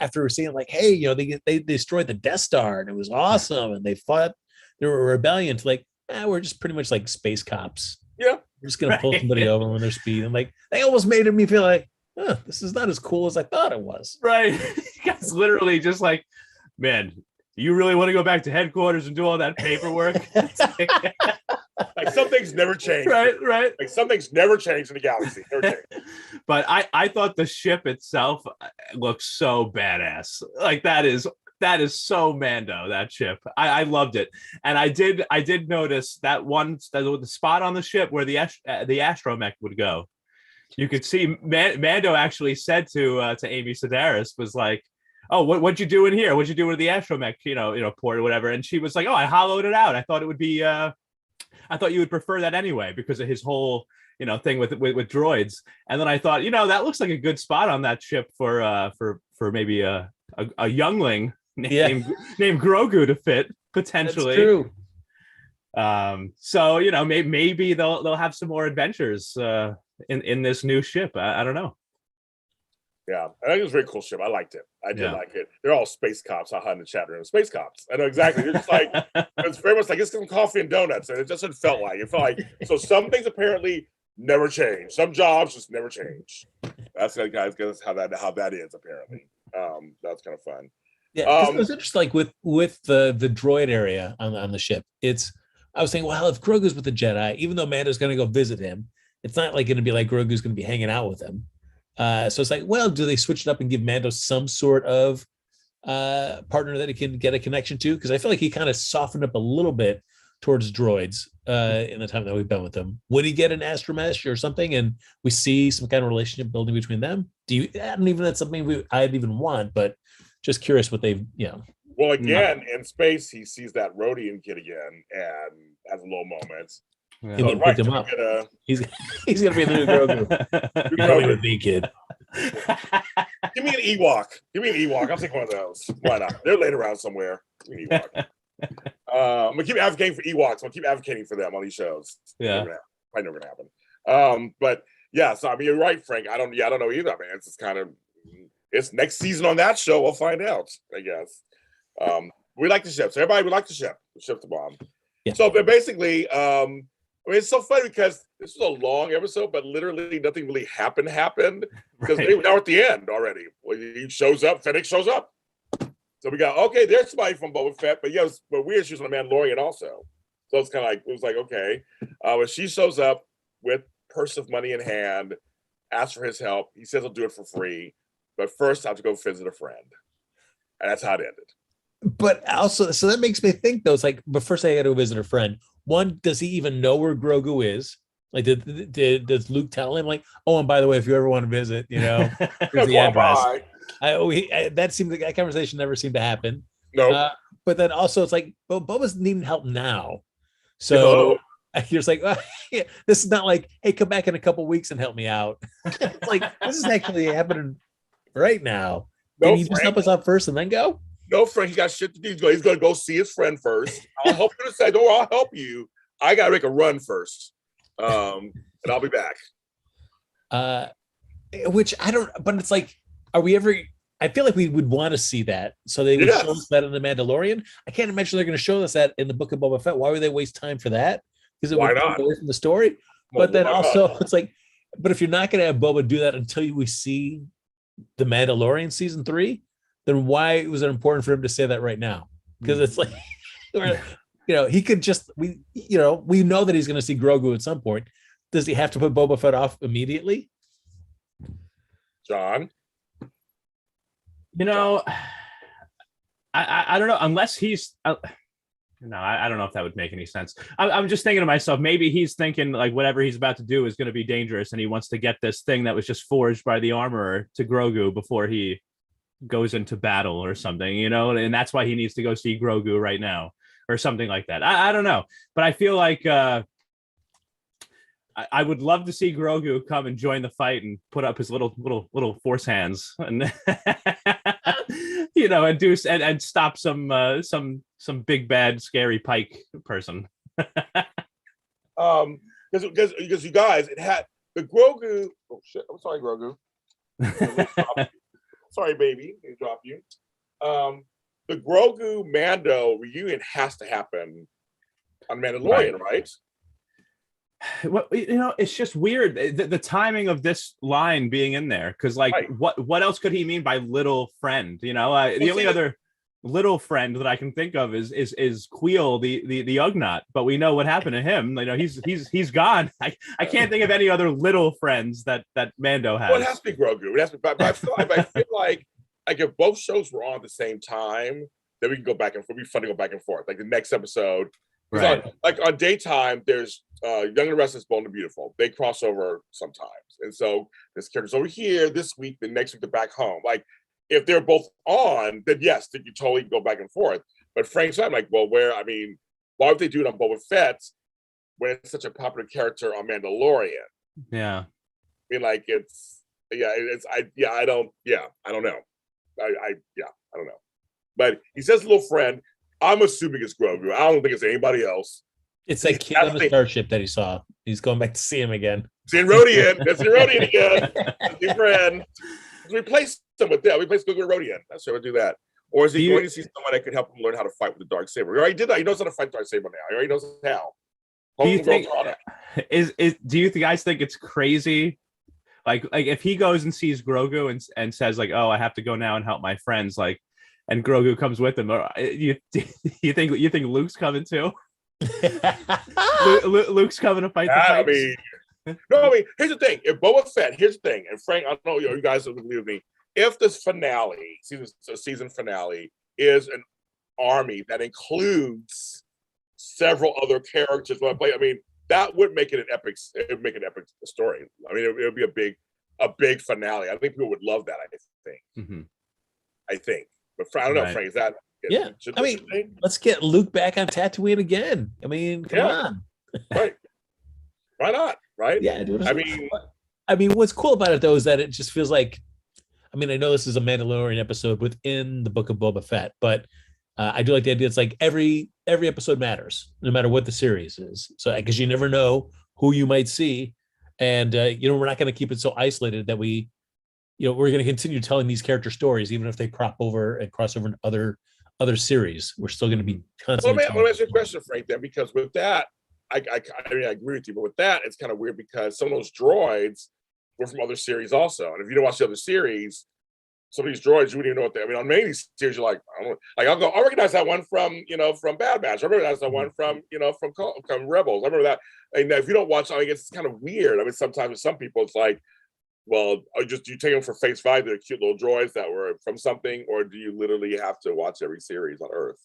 after we're seeing like, hey, they destroyed the Death Star and it was awesome, and they fought. There were a rebellion to like, we're just pretty much like space cops. Yeah. We're just gonna pull somebody over when they're speeding. Like they almost made me feel like, this is not as cool as I thought it was. Right. You guys literally just like, man, you really want to go back to headquarters and do all that paperwork? Like some things never change. Right. Like some things never change in the galaxy. Never change. But I thought the ship itself looks so badass. Like that is so Mando, that ship. I loved it. And I did notice that the spot on the ship where the astromech would go. You could see Mando actually said to Amy Sedaris was like, oh, what'd you do in here? What'd you do with the astromech, port or whatever? And she was like, oh, I hollowed it out. I thought it would be, I thought you would prefer that anyway because of his whole, thing with droids. And then I thought, that looks like a good spot on that ship for maybe a youngling named Grogu to fit potentially. That's true. So maybe they'll have some more adventures in this new ship. I don't know. Yeah, I think it was a very cool ship. I liked it. I did like it. They're all space cops. Haha, in the chat room. Space cops. I know exactly. You're just like, it's very much like, it's some coffee and donuts. And it just felt like. It felt like, so some things apparently never change. Some jobs just never change. That's guys, how that is apparently. That's kind of fun. Yeah, it was interesting. Like with the droid area on the ship, I was saying, well, if Grogu's with the Jedi, even though Mando's going to go visit him, it's not like going to be like Grogu's going to be hanging out with him. So it's like, well, do they switch it up and give Mando some sort of partner that he can get a connection to? Because I feel like he kind of softened up a little bit towards droids in the time that we've been with them. Would he get an astromesh or something, and we see some kind of relationship building between them? I don't even that's something I'd even want, but just curious what they've Well, again, in space, he sees that Rhodian kid again and has a little moment. Yeah. So, pick him up. He's gonna be the new Grogu. He's gonna be the B kid. Give me an Ewok. I'll take one of those. Why not? They're laying around somewhere. Give me an Ewok. I'm gonna keep advocating for Ewoks. I'm gonna keep advocating for them on these shows. Yeah, probably never gonna happen. But yeah, so I mean, you're right, Frank. I don't know either. Man, it's just kind of it's next season on that show. We'll find out. I guess. We like the ship. So everybody, we like the ship. The ship's the bomb. Yeah. So basically, I mean, it's so funny because this was a long episode, but literally nothing really happened because they were now at the end already. Well, he shows up, Fennec shows up. So we got, okay, there's somebody from Boba Fett, but yes, but weird, she was on the Mandalorian also. So it's kind of like, it was like, okay. But she shows up with purse of money in hand, asks for his help. He says he'll do it for free. But first I have to go visit a friend. And that's how it ended. But also, so that makes me think though, it's like, but first I got to visit a friend. One, does he even know where Grogu is? Like, does Luke tell him, like, oh, and by the way, if you ever want to visit, here's the address. That conversation never seemed to happen. No. But then also, it's like, well, Boba's needing help now. So you're just like, this is not like, hey, come back in a couple weeks and help me out. It's like, this is actually happening right now. Can you just help us out first and then go? No, Frank, he got shit to do. He's going to go see his friend first. I'll help you to say, don't worry, I'll help you. I got to make a run first. And I'll be back. which I don't. But it's like, are we ever? I feel like we would want to see that, so they would show us that in the Mandalorian. I can't imagine they're going to show us that in the Book of Boba Fett. Why would they waste time for that? Because it would take away from the story. Well, But then also, it's like, but if you're not going to have Boba do that until we see the Mandalorian season 3, then why was it important for him to say that right now? Because it's like, he could just we know that he's going to see Grogu at some point. Does he have to put Boba Fett off immediately? John, I don't know, unless he's no, I don't know if that would make any sense. I'm just thinking to myself, maybe he's thinking like whatever he's about to do is going to be dangerous, and he wants to get this thing that was just forged by the armorer to Grogu before he goes into battle or something, and that's why he needs to go see Grogu right now or something like that. I don't know, but I feel like I would love to see Grogu come and join the fight and put up his little force hands and and do and stop some big bad scary Pike person. Because you guys, it had the Grogu. Oh shit! I'm sorry, Grogu. Sorry, baby, they drop you. The Grogu Mando reunion has to happen on Mandalorian, right? Well, it's just weird the timing of this line being in there, because what else could he mean by little friend? The only other little friend that I can think of is Queel, the Ugnaught, but we know what happened to him. He's gone. I can't think of any other little friends that Mando has. Well, it has to be Grogu. It has to be, but I feel like if both shows were on at the same time, then we can go back and forth. It'd be fun to go back and forth. Like the next episode. Right. On daytime, there's Young and the Restless, Bold and Beautiful. They cross over sometimes. And so this character's over here this week, the next week they're back home. Like if they're both on, then yes, then you totally go back and forth. But Frank's I'm like, well, why would they do it on Boba Fett when it's such a popular character on Mandalorian? Yeah. I mean, like I don't know. I don't know. But he says little friend. I'm assuming it's Grogu. I don't think it's anybody else. It's that kid on the starship that he saw. He's going back to see him again. Seeing Rodian. That's the Rodian again. New friend. Replace him with that. Replace Grogu and Rodian. That's how we'll do that. Or is he going to see someone that could help him learn how to fight with the darksaber? He already did that. He knows how to fight darksaber now. He already knows how. Do you guys think it's crazy? Like if he goes and sees Grogu and says like, oh, I have to go now and help my friends, like, and Grogu comes with him. You think Luke's coming too? Luke's coming to fight the fights? Here's the thing. If Boba Fett, here's the thing, and Frank, I don't know, you guys will agree with me. If this finale, season finale, is an army that includes several other characters, that would make it an epic. It would make an epic story. It would be a big finale. I think people would love that. I think. But I don't know, Frank. Is that? Yeah. Let's get Luke back on Tatooine again. Come on. Right. Why not? Right. Yeah. What's cool about it though is that it just feels like. I know this is a Mandalorian episode within the Book of Boba Fett, but I do like the idea. It's like every episode matters, no matter what the series is. So because you never know who you might see, and we're not going to keep it so isolated that we're going to continue telling these character stories, even if they crop over and cross over into other series. We're still going to be constantly. Let me ask you a question, Frank. Then, because with that, I agree with you, but with that, it's kind of weird because some of those droids were from other series also, and if you don't watch the other series, some of these droids you wouldn't even know what they. On many of these series, you're like, I don't know, like I recognize that one from from Bad Batch. I recognize that one from from Rebels. I remember that. And if you don't watch, it's kind of weird. Sometimes with some people, it's like, well, do you take them for face value? They're cute little droids that were from something, or do you literally have to watch every series on Earth?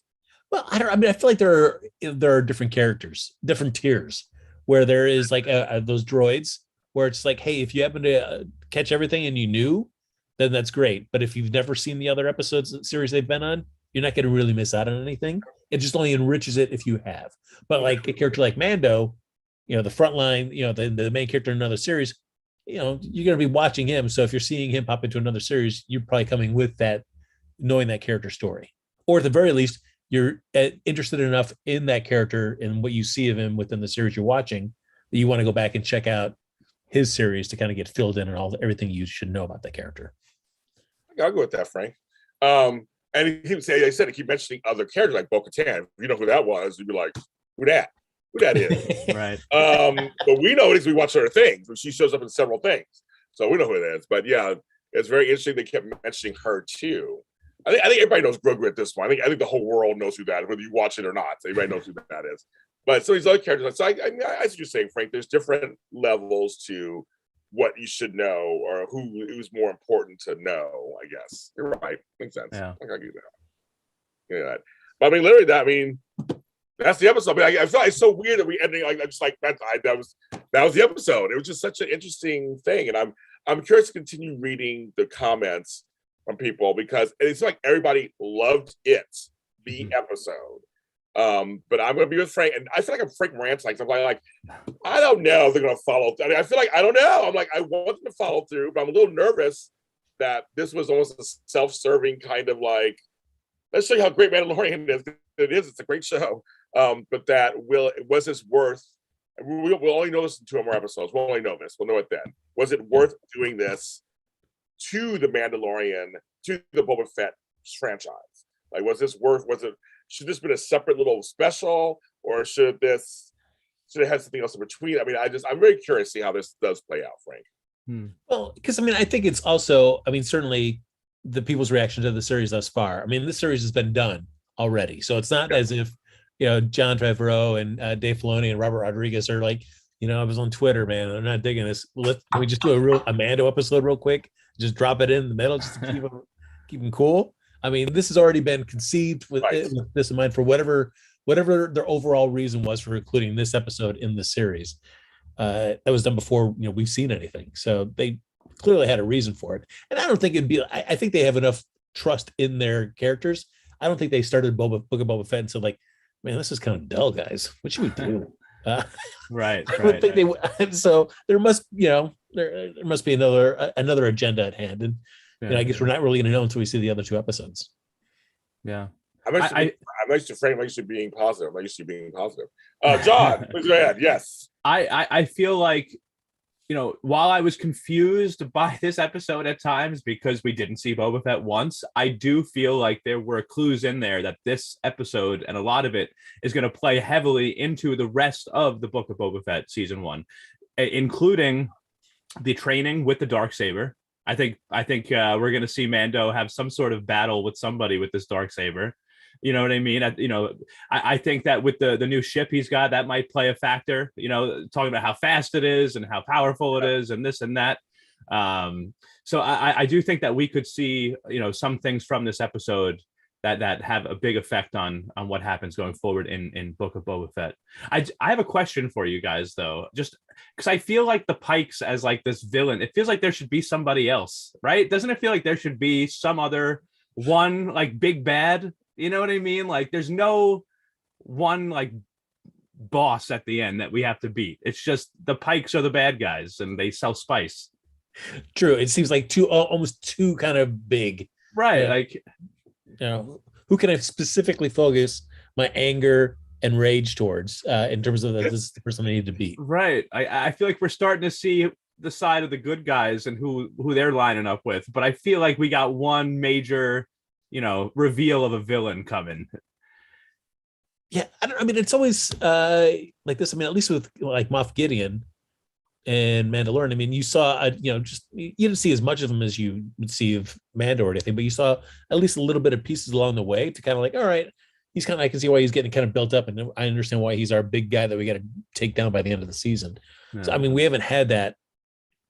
Well, I don't. I feel like there are different characters, different tiers, where there is like those droids, where it's like, hey, if you happen to catch everything and you knew, then that's great. But if you've never seen the other episodes of the series they've been on, you're not going to really miss out on anything. It just only enriches it if you have. But like a character like Mando, the front line, the main character in another series. You're going to be watching him. So if you're seeing him pop into another series, you're probably coming with that, knowing that character story. Or at the very least, you're interested enough in that character and what you see of him within the series you're watching that you want to go back and check out his series to kind of get filled in and everything you should know about the character. I'll go with that, Frank. And he said he keep mentioning other characters like Bo-Katan. If you know who that was, you'd be like, who that? Who that is? Right. But we know it is we watch other things. She shows up in several things. So we know who it is. But yeah, it's very interesting they kept mentioning her too. I think everybody knows Grogu at this point. I think the whole world knows who that is, whether you watch it or not. So everybody knows who that is. But so these other characters, so I see what you're saying, Frank. There's different levels to what you should know or who's more important to know, I guess. You're right. Makes sense. Yeah. I gotta do that. Yeah. But I mean, literally, that's the episode. I feel like it's so weird that we ending like just like that was the episode. It was just such an interesting thing. And I'm curious to continue reading the comments from people because it's like everybody loved the episode. But I'm going to be with Frank, and I feel like I'm Frank Moran. I'm like, I don't know if they're going to follow. I mean, I feel like I don't know. I'm like, I want them to follow through, but I'm a little nervous that this was almost a self-serving kind of like, let's show you how great Mandalorian is. It is. It's a great show. But was this worth? We'll only know this in 2 more episodes. We'll only know this. We'll know it then. Was it worth doing this to the Mandalorian, to the Boba Fett franchise? Like, was it? Should this been a separate little special, or should it have something else in between? I mean, I'm very curious to see how this does play out, Frank. Well, because I mean, I think it's also, I mean, certainly the people's reaction to the series thus far. I mean, this series has been done already, so it's not as if Jon Favreau and Dave Filoni and Robert Rodriguez are like, I was on Twitter, man, I'm not digging this. Can we just do a Mando episode real quick? Just drop it in the middle, just to keep them cool. I mean, this has already been conceived with this in mind for whatever their overall reason was for including this episode in the series. That was done before we've seen anything, so they clearly had a reason for it. And I don't think it'd be. I think they have enough trust in their characters. I don't think they started Book of Boba Fett and said like, man, this is kind of dull, guys. What should we do? Right. I don't think they would. So there must there must be another agenda at hand, and I guess we're not really going to know until we see the other 2 episodes. Yeah. I'm used to Frank. I'm used to being positive. I'm used to being positive. John, please go ahead. Yes. I feel like, while I was confused by this episode at times because we didn't see Boba Fett once, I do feel like there were clues in there that this episode and a lot of it is going to play heavily into the rest of the Book of Boba Fett season 1, including the training with the Darksaber. I think we're going to see Mando have some sort of battle with somebody with this Darksaber. You know what I mean? I think that with the new ship he's got, that might play a factor, talking about how fast it is and how powerful it is and this and that. So I do think that we could see, some things from this episode that have a big effect on what happens going forward in Book of Boba Fett. I have a question for you guys, though, just because I feel like the Pikes as like this villain, it feels like there should be somebody else, right? Doesn't it feel like there should be some other one like big bad? You know what I mean? Like there's no one like boss at the end that we have to beat. It's just the Pikes are the bad guys and they sell spice. True. It seems like almost too kind of big. Right. Like, who can I specifically focus my anger and rage towards in terms of this is the person I need to beat? Right. I feel like we're starting to see the side of the good guys and who they're lining up with. But I feel like we got one major reveal of a villain coming. Yeah, I mean, it's always like this. I mean, at least with like Moff Gideon and Mandalorian. I mean, you saw, you didn't see as much of him as you would see of Mando or anything, but you saw at least a little bit of pieces along the way to kind of like, all right, he's kind of, I can see why he's getting kind of built up, and I understand why he's our big guy that we got to take down by the end of the season. Yeah. So, I mean, we haven't had that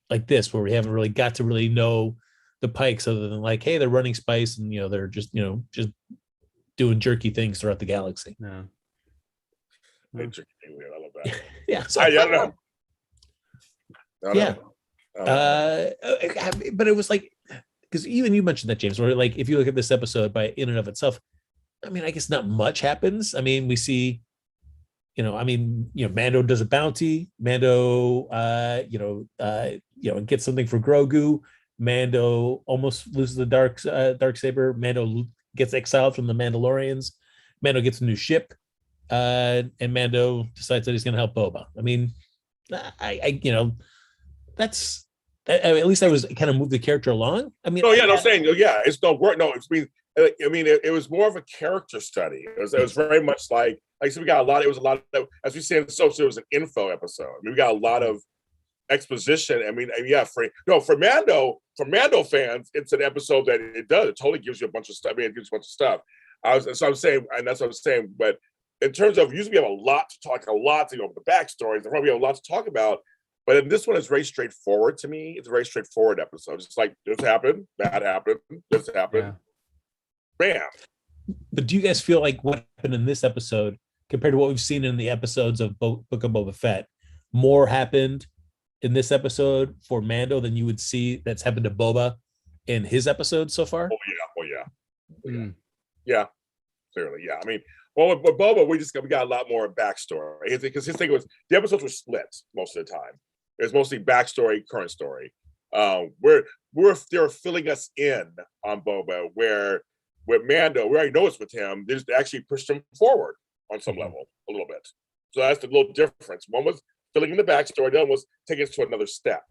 like this where we haven't really got to really know the Pikes other than like, hey, they're running spice and they're just just doing jerky things throughout the galaxy. Yeah. I love that. Yeah. So I don't know. Yeah. But it was like, because even you mentioned that, James, where like if you look at this episode by in and of itself, I mean, I guess not much happens. I mean, we see, Mando does a bounty. Mando, gets something for Grogu. Mando almost loses the Darksaber. Mando gets exiled from the Mandalorians. Mando gets a new ship, and Mando decides that he's going to help Boba. I mean, that's at least I was kind of moved the character along. I mean, no, saying, yeah, it's no work. No, it was more of a character study. It was very much like I said, we got a lot. It was a lot of, as we say in the soap, it was an info episode. I mean, we got a lot of exposition. I mean, yeah, for Mando fans, it's an episode that it totally gives you a bunch of stuff. I mean, it gives you a bunch of stuff. I'm saying, and that's what I'm saying. But in terms of usually we have a lot to talk, the backstories, and we have a lot to talk about. But in this one, it's very straightforward to me. It's a very straightforward episode. It's like this happened, that happened, this happened, bam. But do you guys feel like what happened in this episode compared to what we've seen in the episodes of Book of Boba Fett, more happened in this episode for Mando than you would see that's happened to Boba in his episodes so far? Yeah, clearly, yeah. I mean, well, with Boba, we got a lot more backstory because his thing was the episodes were split most of the time. It was mostly backstory, current story. They're filling us in on Boba, where with Mando, we already know it's with him. They just actually pushed him forward on some level a little bit. So that's the little difference. One was filling in the backstory, the other was taking us to another step.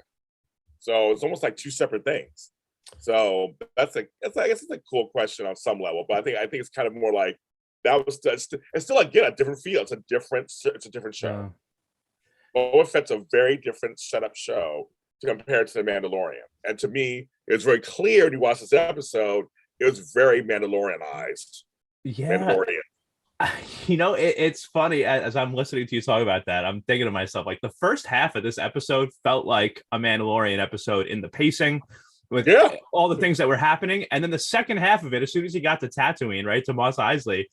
So it's almost like two separate things. So I guess it's a cool question on some level, but I think it's kind of more like that was it's still again a different feel. It's a different show. Boba Fett's a very different setup show compared to the Mandalorian, and to me, it was very clear when you watch this episode. It was very Mandalorianized. Yeah. Mandalorian. It's funny as I'm listening to you talk about that. I'm thinking to myself, like the first half of this episode felt like a Mandalorian episode in the pacing with all the things that were happening. And then the second half of it, as soon as he got to Tatooine, right, to Mos Eisley,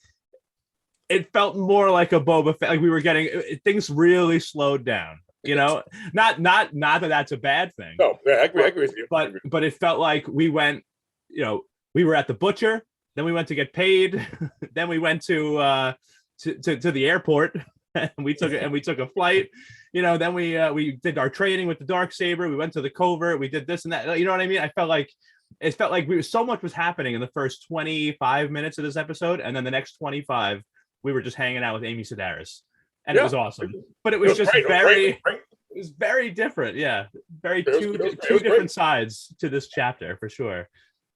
it felt more like a Boba Fett. Like we were getting things really slowed down. Not that that's a bad thing. No, I agree with you. But it felt like we went, we were at the butcher, then we went to get paid, then we went to the airport, and we took a flight. Then we did our training with the Darksaber. We went to the covert. We did this and that. You know what I mean? It felt like so much was happening in the first 25 minutes of this episode, and then the next 25 we were just hanging out with Amy Sedaris, and it was awesome. But it was just it was very different. Yeah, two different sides to this chapter for sure.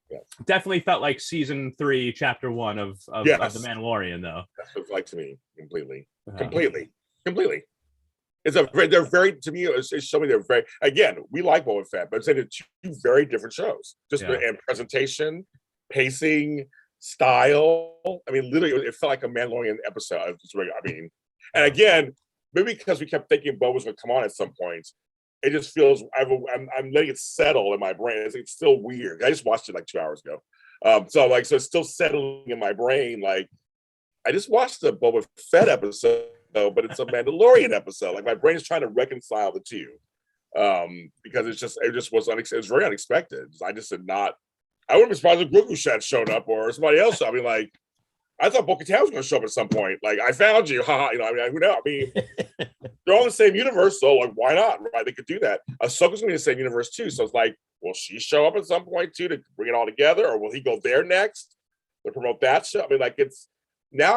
Yes. Definitely felt like season 3, chapter 1 of the Mandalorian, though. That's what it's like to me, completely. They're very, to me, it's showing they're very, again, we like Boba Fett, but it's saying they're two very different shows. And presentation, pacing, style. I mean, literally, it felt like a Mandalorian episode. And again, maybe because we kept thinking Boba was going to come on at some point, it just feels I'm letting it settle in my brain. It's still weird. I just watched it like 2 hours ago, so it's still settling in my brain. Like I just watched the Boba Fett episode, but it's a Mandalorian episode. Like my brain is trying to reconcile the two, because it was very unexpected. I just did not. I wouldn't be surprised if Grogu had shown up or somebody else. I mean, like I thought Bo-Katan was going to show up at some point. Like I found you, haha. Who knows? I mean, they're all in the same universe, so like, why not? Right? They could do that. Ahsoka's going to be in the same universe too, so it's like, will she show up at some point too to bring it all together, or will he go there next to promote that show? I mean, like it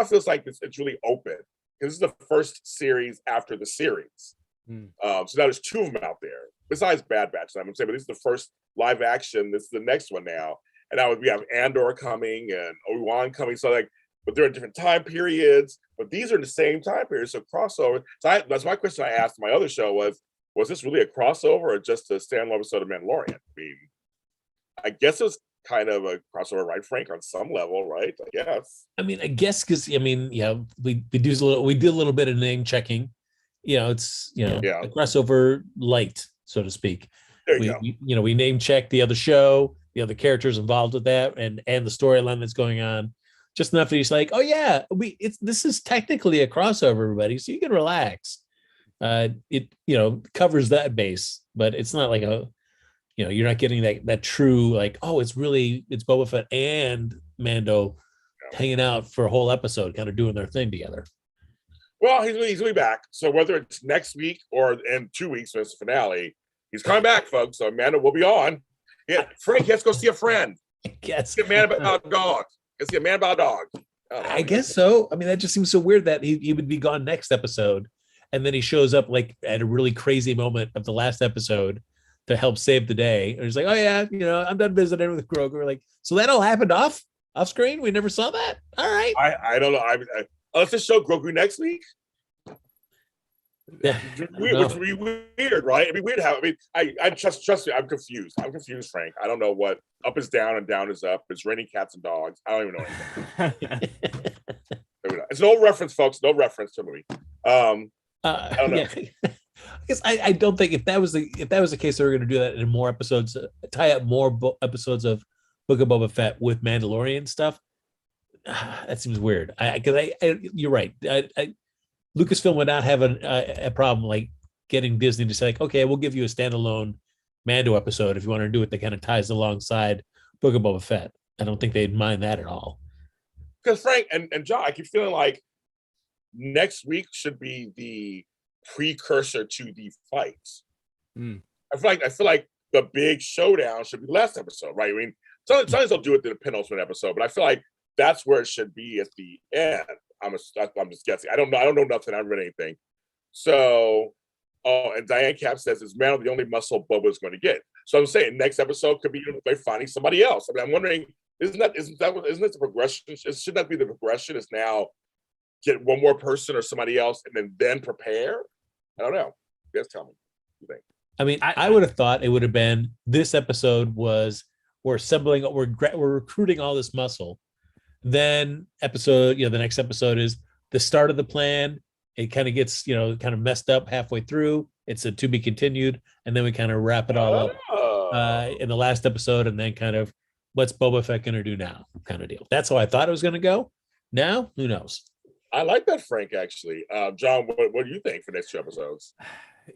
feels like it's really open because this is the first series after the series. So now there's 2 of them out there besides Bad Batch. I'm saying, but this is the first live action. This is the next one now, and now we have Andor coming and Obi-Wan coming. So like. But they're in different time periods, but these are in the same time period, so crossover. So that's my question I asked my other show was this really a crossover or just a standalone episode of Mandalorian? I mean, I guess it was kind of a crossover, right, Frank, on some level, right? I guess. I mean, I guess because we did a little bit of name checking. It's a crossover light, so to speak. There you go. We name check the other show, the other characters involved with that, and the storyline that's going on. Just enough that he's like, oh yeah, this is technically a crossover, everybody, so you can relax. It covers that base, but it's not like you're not getting that true like, oh, it's Boba Fett and Mando hanging out for a whole episode, kind of doing their thing together. Well, he's gonna be back. So whether it's next week or in 2 weeks when it's the finale, he's coming back, folks. So Mando will be on. Yeah, Frank, let's go see a friend. Yes, get mad about dogs. Is he a man about a dog? I guess so. I mean, that just seems so weird that he would be gone next episode, and then he shows up like at a really crazy moment of the last episode to help save the day. And he's like, oh yeah, I'm done visiting with Grogu. We're like, so that all happened off screen? We never saw that? All right. I don't know. Let's just show Grogu next week. Yeah, Which would be weird, right? It'd be weird how. I trust me. I'm confused. I'm confused, Frank. I don't know what up is down and down is up. It's raining cats and dogs. I don't even know anything. It's no reference, folks. No reference to a movie. I don't know. Yeah. Because I don't think if that was the case, they were going to do that in more episodes, tie up more episodes of Book of Boba Fett with Mandalorian stuff. That seems weird. Because you're right. Lucasfilm would not have a problem like getting Disney to say, like, okay, we'll give you a standalone Mando episode if you want to do it that kind of ties alongside Book of Boba Fett. I don't think they'd mind that at all. Because Frank and John, I keep feeling like next week should be the precursor to the fights. I feel like the big showdown should be last episode, right? I mean, sometimes they'll do it in the penultimate episode, but I feel like that's where it should be at the end. I'm just guessing. I don't know nothing. I haven't read anything. So, and Diane Cap says it's man the only muscle Boba's going to get. So I'm saying next episode could be by finding somebody else. I mean, I'm wondering, isn't it the progression? Should that be the progression? Is now get one more person or somebody else and then prepare? I don't know. You guys tell me. What you think? I mean, I would have thought it would have been this episode was we're assembling, we're recruiting all this muscle. Then the next episode is the start of the plan. It kind of gets, kind of messed up halfway through. It's a to be continued. And then we kind of wrap it all up in the last episode. And then kind of what's Boba Fett going to do now kind of deal. That's how I thought it was going to go. Now, who knows? I like that, Frank, actually. John, what do you think for next 2 episodes?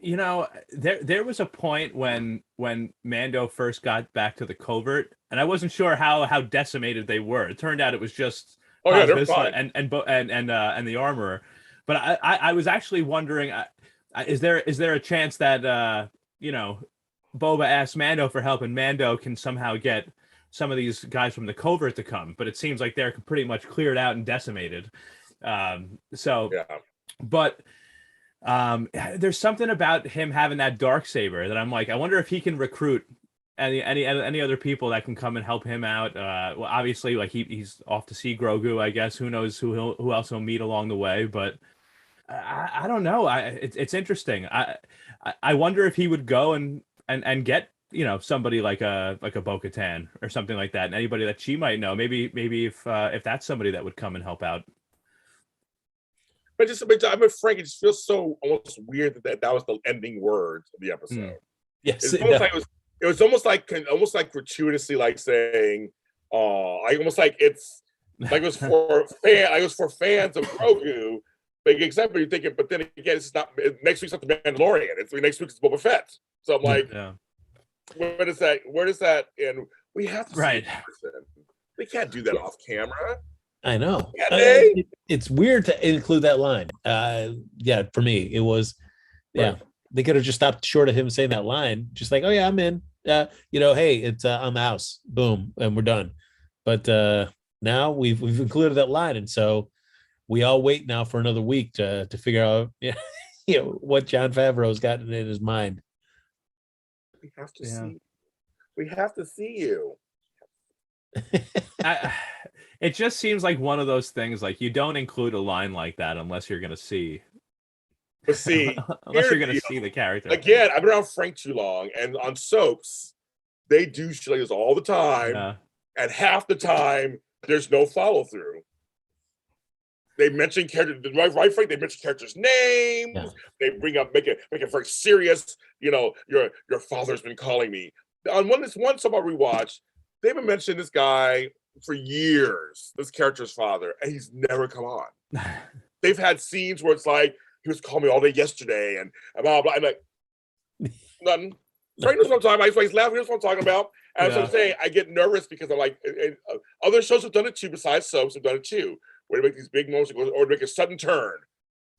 There was a point when Mando first got back to the covert, and I wasn't sure how decimated they were. It turned out it was just they're fine. and the armorer. But I was actually wondering, is there a chance that Boba asked Mando for help, and Mando can somehow get some of these guys from the covert to come? But it seems like they're pretty much cleared out and decimated. But there's something about him having that dark saber that I'm like, I wonder if he can recruit any other people that can come and help him out. Well, obviously, like he's off to see Grogu, I guess. Who knows who else he'll meet along the way? But I don't know. It's interesting. I wonder if he would go and get somebody like a Bo-Katan or something like that, and anybody that she might know. Maybe if that's somebody that would come and help out. But Frank, it just feels so almost weird that was the ending words of the episode. Yes, it was almost like gratuitously like saying, it was for fans of Grogu. But except you're thinking, but then again, it's not next week's not the Mandalorian. Next week's Boba Fett. So I'm like, where does that end? We have to see they can't do that off camera. I know. It's weird to include that line. For me, it was. Yeah, they could have just stopped short of him saying that line. Just like, oh yeah, I'm in. Hey, it's on the house. Boom, and we're done. But now we've included that line, and so we all wait now for another week to figure out, what Jon Favreau's gotten in his mind. We have to see. We have to see you. It just seems like one of those things, like you don't include a line like that unless you're going to see. But see, unless you're going to see the character. Again, I've been around Frank too long, and on soaps, they do shit like this all the time, and half the time there's no follow through. They mention characters, right, Frank? They mention characters' names. Yeah. They bring up, make it very serious. Your father's been calling me. On one soap I rewatched, they've been mentioning this guy for years, this character's father, and he's never come on. They've had scenes where it's like, he was calling me all day yesterday, and blah, blah. I'm like, nothing. Frank knows what I'm talking about. He's laughing. He knows what I'm talking about. And so I'm saying, I get nervous because I'm like, other shows have done it too, besides soaps have done it too, where they make these big moments or make a sudden turn.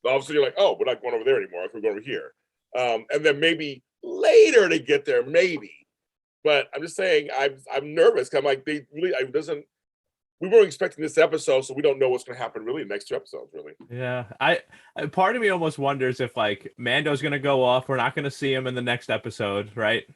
All of a sudden you're like, oh, we're not going over there anymore. We're going over here. And then maybe later they get there, maybe. But I'm just saying, I'm nervous. I'm like, we weren't expecting this episode, so we don't know what's going to happen really in the next 2 episodes, really. Yeah, part of me almost wonders if like Mando's going to go off. We're not going to see him in the next episode, right?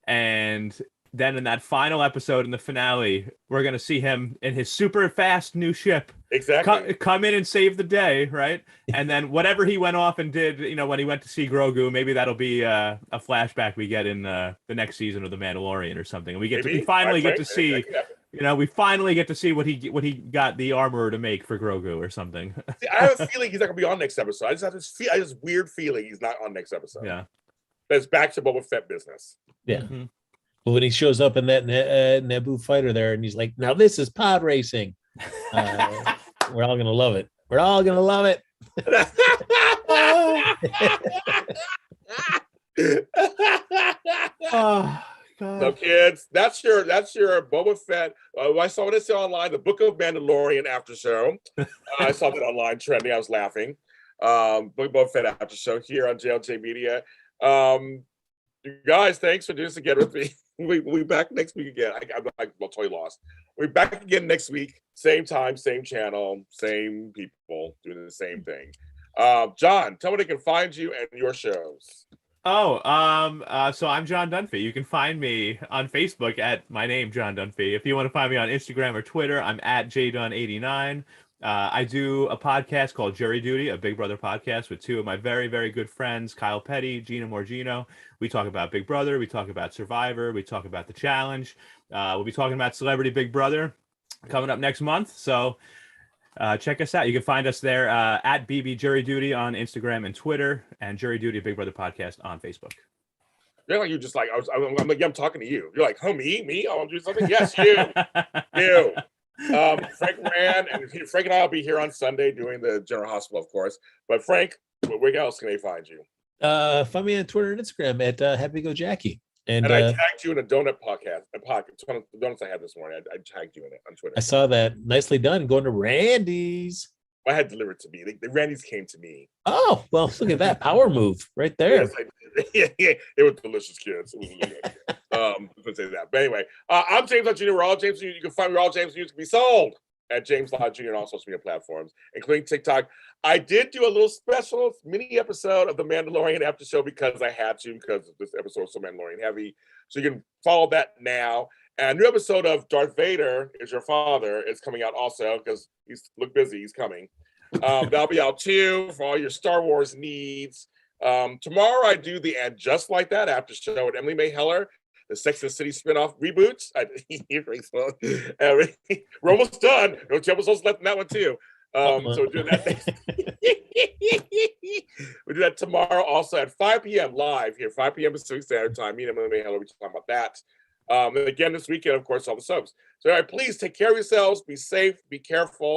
And then in that final episode in the finale, we're going to see him in his super fast new ship. Exactly. Come in and save the day, right? And then whatever he went off and did, when he went to see Grogu, maybe that'll be a flashback we get in the next season of The Mandalorian or something. And we finally get to see, we finally get to see what he got the armorer to make for Grogu or something. See, I have a feeling he's not gonna be on next episode. I just have this weird feeling he's not on next episode. Yeah, but it's back to Boba Fett business. Yeah. Mm-hmm. But when he shows up in that Naboo fighter there, and he's like, "Now this is pod racing," we're all gonna love it. We're all gonna love it. Oh, God. So kids, that's your Boba Fett. I saw this online, the Book of Mandalorian after show. I saw that online trending. I was laughing. Boba Fett after show here on JLJ Media. You guys, thanks for doing this again with me. We'll be back next week again. I'm totally lost. We'll be back again next week. Same time, same channel, same people doing the same thing. John, tell me they can find you and your shows. So I'm John Dunphy. You can find me on Facebook at my name, John Dunphy. If you want to find me on Instagram or Twitter, I'm at JDun89. I do a podcast called Jury Duty, a Big Brother podcast with two of my very, very good friends, Kyle Petty, Gina Morgino. We talk about Big Brother. We talk about Survivor. We talk about The Challenge. We'll be talking about Celebrity Big Brother coming up next month. So check us out. You can find us there at BB Jury Duty on Instagram and Twitter, and Jury Duty, a Big Brother podcast on Facebook. You're like, you just like, I'm like, I'm talking to you. You're like, oh, me? I want to do something? Yes, you. Frank Moran, and Frank and I will be here on Sunday doing the General Hospital, of course. But Frank, where else can they find you? Find me on Twitter and Instagram at Happy Go Jackie. And I tagged you in a donut podcast. The donuts I had this morning. I tagged you in it on Twitter. I saw that. Nicely done. Going to Randy's. I had delivered to me. The Randy's came to me. Oh, well, look at that power move right there. Yes, it was delicious, kids. It was really good. Let's say that. But anyway, I'm James Lott Jr. We're all James Jr. You can find me all James Jr. can be sold at James Lott Jr. on all social media platforms, including TikTok. I did do a little special mini episode of the Mandalorian after show because I had to, because this episode was so Mandalorian heavy. So you can follow that now. And a new episode of Darth Vader is Your Father is coming out also because he's look busy. He's coming. That'll be out too for all your Star Wars needs. Tomorrow I do the And Just Like That after show with Emily May Heller, the Sex and the City spinoff reboots. We're almost done. No two episodes left in that one too. So we're doing that. We do that tomorrow also at 5 p.m. live here, 5 p.m. Pacific Standard Time. Me and Emily May Heller, we talk about that. And again this weekend, of course, all the soaps. So all right, please take care of yourselves. Be safe. Be careful.